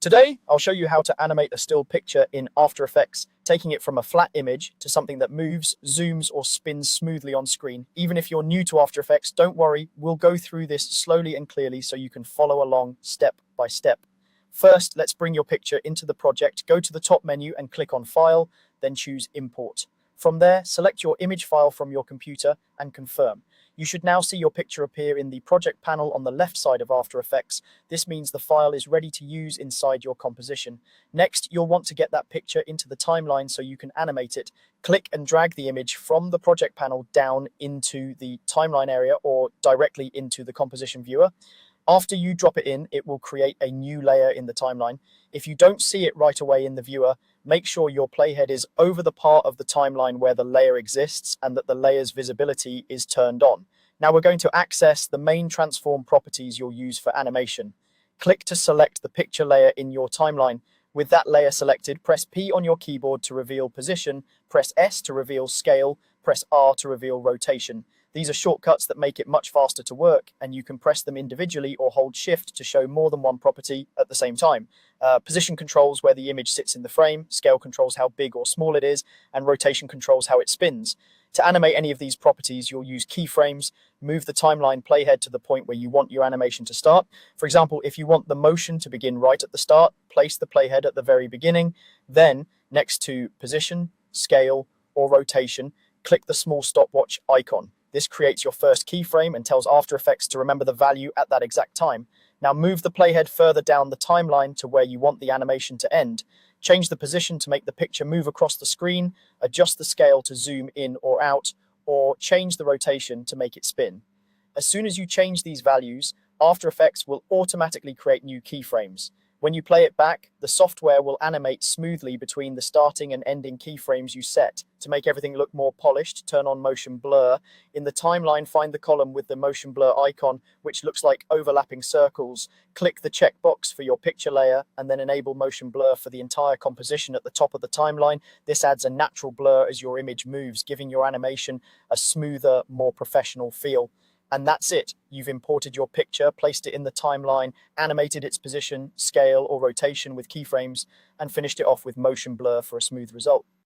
Today, I'll show you how to animate a still picture in After Effects, taking it from a flat image to something that moves, zooms, or spins smoothly on screen. Even if you're new to After Effects, don't worry, we'll go through this slowly and clearly so you can follow along step by step. First, let's bring your picture into the project. Go to the top menu and click on File, then choose Import. From there, select your image file from your computer and confirm. You should now see your picture appear in the project panel on the left side of After Effects. This means the file is ready to use inside your composition. Next, you'll want to get that picture into the timeline so you can animate it. Click and drag the image from the project panel down into the timeline area or directly into the composition viewer. After you drop it in, it will create a new layer in the timeline. If you don't see it right away in the viewer, make sure your playhead is over the part of the timeline where the layer exists and that the layer's visibility is turned on. Now we're going to access the main transform properties you'll use for animation. Click to select the picture layer in your timeline. With that layer selected, press P on your keyboard to reveal position, press S to reveal scale, press R to reveal rotation. These are shortcuts that make it much faster to work, and you can press them individually or hold Shift to show more than one property at the same time. Position controls where the image sits in the frame, scale controls how big or small it is, and rotation controls how it spins. To animate any of these properties, you'll use keyframes. Move the timeline playhead to the point where you want your animation to start. For example, if you want the motion to begin right at the start, place the playhead at the very beginning. Then, next to position, scale, or rotation, click the small stopwatch icon. This creates your first keyframe and tells After Effects to remember the value at that exact time. Now move the playhead further down the timeline to where you want the animation to end. Change the position to make the picture move across the screen, adjust the scale to zoom in or out, or change the rotation to make it spin. As soon as you change these values, After Effects will automatically create new keyframes. When you play it back, the software will animate smoothly between the starting and ending keyframes you set. To make everything look more polished, turn on motion blur. In the timeline, find the column with the motion blur icon, which looks like overlapping circles. Click the checkbox for your picture layer and then enable motion blur for the entire composition at the top of the timeline. This adds a natural blur as your image moves, giving your animation a smoother, more professional feel. And that's it. You've imported your picture, placed it in the timeline, animated its position, scale, or rotation with keyframes, and finished it off with motion blur for a smooth result.